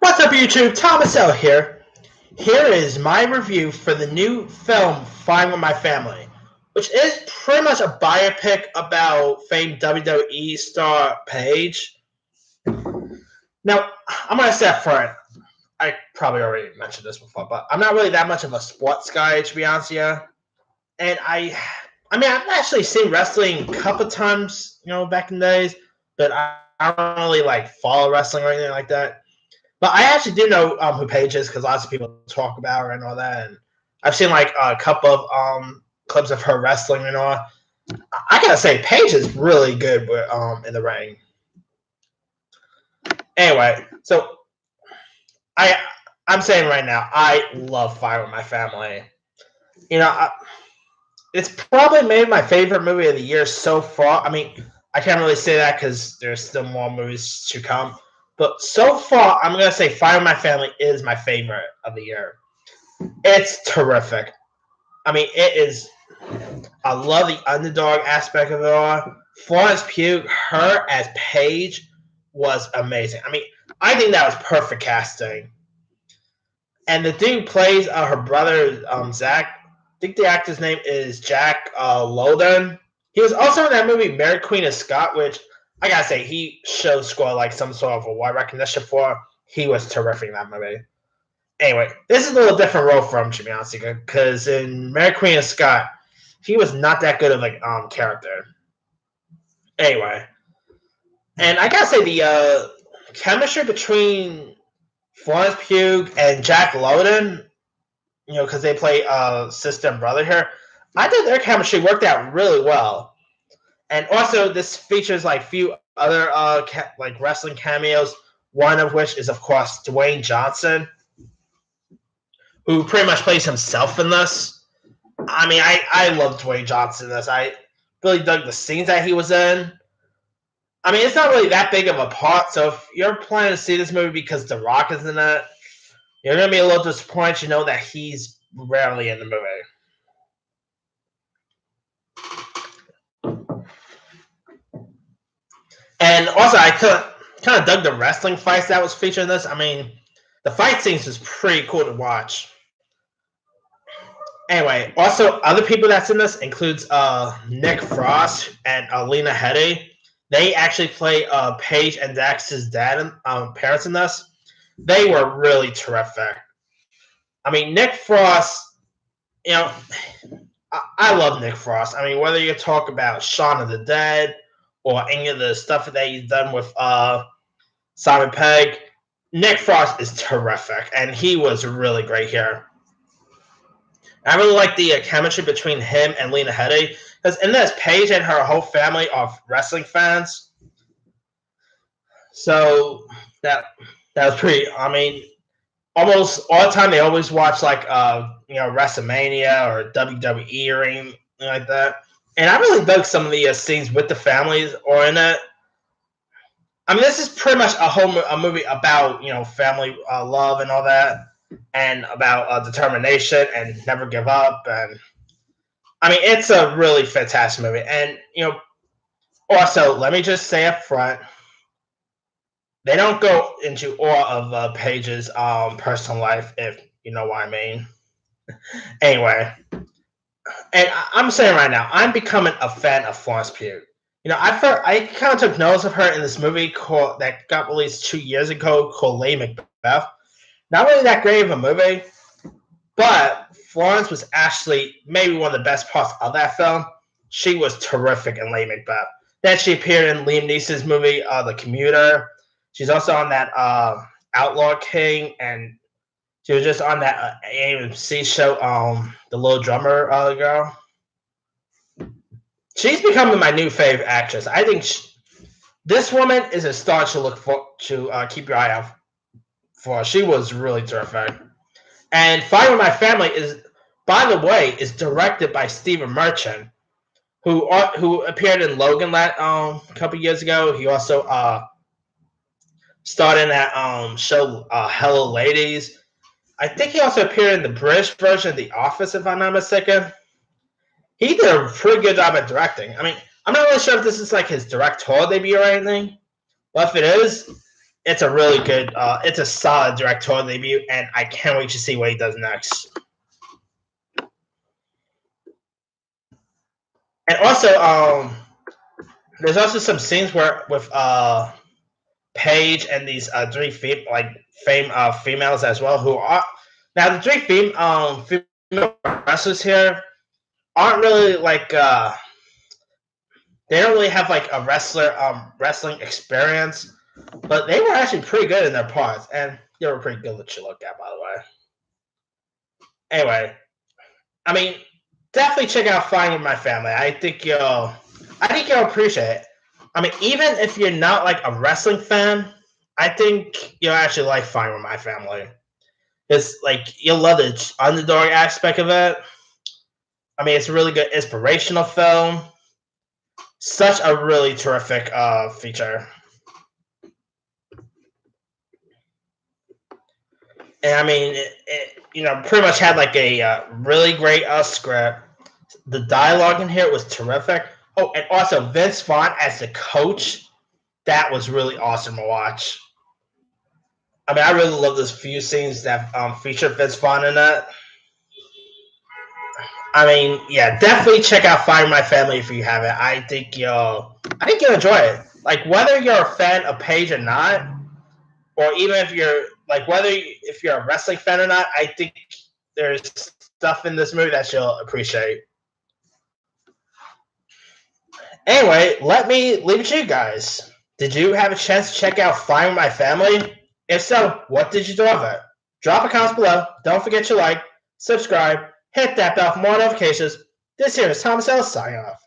What's up, YouTube? Thomas L here. Here is my review for the new film Fine with My Family, which is pretty much a biopic about famed WWE star Paige. Now, I'm going to say up front, I probably already mentioned this before, but I'm not really that much of a sports guy, to be honest with you. And I've actually seen wrestling a couple times, back in the days, but I don't really follow wrestling or anything like that. But I actually do know who Paige is because lots of people talk about her and all that. And I've seen a couple of clips of her wrestling and all. I gotta say, Paige is really good with, in the ring. Anyway, so I'm saying right now, I love Fire with My Family. It's probably made my favorite movie of the year so far. I can't really say that because there's still more movies to come. But so far, I'm going to say Fire with My Family is my favorite of the year. It's terrific. It is. I love the underdog aspect of it all. Florence Pugh, her as Paige, was amazing. I think that was perfect casting. And the dude plays her brother, Zach. I think the actor's name is Jack Lowden. He was also in that movie Mary Queen of Scots, which I gotta say he should score some sort of award recognition for. He was terrific in that movie. Anyway, this is a little different role for him, to be honest, because in Mary Queen of Scots, he was not that good of a character. Anyway, and I gotta say the chemistry between Florence Pugh and Jack Lowden, because they play sister and brother here, I think their chemistry worked out really well. And also, this features few other wrestling cameos. One of which is, of course, Dwayne Johnson, who pretty much plays himself in this. I love Dwayne Johnson in this. I really dug the scenes that he was in. It's not really that big of a part, so if you're planning to see this movie because The Rock is in it, you're going to be a little disappointed to know that he's rarely in the movie. And also, I kind of dug the wrestling fights that was featured in this. The fight scenes was pretty cool to watch. Anyway, also, other people that's in this includes Nick Frost and Lena Headey. They actually play Paige and Dax's dad and parents in this. They were really terrific. Nick Frost, I love Nick Frost. Whether you talk about Shaun of the Dead or any of the stuff that he's done with Simon Pegg, Nick Frost is terrific, and he was really great here. I really like the chemistry between him and Lena Headey, because in this, Paige and her whole family are wrestling fans. So that was pretty. Almost all the time they always watch WrestleMania or WWE or anything like that. And I really dug some of the scenes with the families or in it. This is pretty much a movie about family love and all that, and about determination and never give up. And it's a really fantastic movie. And also let me just say up front, they don't go into all of Paige's personal life, if you know what I mean. Anyway, and I'm saying right now, I'm becoming a fan of Florence Pugh. I kind of took notice of her in this movie that got released 2 years ago called Lady Macbeth. Not really that great of a movie, but Florence was actually maybe one of the best parts of that film. She was terrific in Lady Macbeth. Then she appeared in Liam Neeson's movie, The Commuter. She's also on that Outlaw King, and she was just on that AMC show, The Little Drummer Girl. She's becoming my new favorite actress. I think this woman is a star to look for, to keep your eye out for. She was really terrific. And Fire with My Family is, by the way, is directed by Stephen Merchant, who appeared in Logan a couple years ago. He also starred in that show Hello Ladies. I think he also appeared in the British version of The Office, if I'm not mistaken. He did a pretty good job at directing. I'm not really sure if this is his directorial debut or anything, but if it is, it's a really good, it's a solid directorial debut, and I can't wait to see what he does next. And also, there's also some scenes where with Paige and these three females as well, who are now the three female wrestlers here aren't really like they don't really have like a wrestling experience, but they were actually pretty good in their parts, and they were pretty good to look at, by the way. Anyway, I mean, definitely check out Fine with My Family. I think you'll appreciate it. I mean, even if you're not like a wrestling fan, I think you'll actually like Fine with My Family. It's like you'll love the underdog aspect of it. I mean, it's a really good inspirational film. Such a really terrific feature. And I mean, it pretty much had like a really great script. The dialogue in here was terrific. Oh, and also Vince Vaughn as the coach, that was really awesome to watch. I mean, I really love those few scenes that feature Vince Vaughn in that. I mean, yeah, definitely check out Fire My Family if you haven't. I think you'll enjoy it. Like whether you're a fan of Paige or not, or even if you're like if you're a wrestling fan or not, I think there's stuff in this movie that you'll appreciate. Anyway, let me leave it to you guys. Did you have a chance to check out Fire My Family? If so, what did you do of it? Drop a comment below. Don't forget to like, subscribe, hit that bell for more notifications. This here is Thomas Ellis signing off.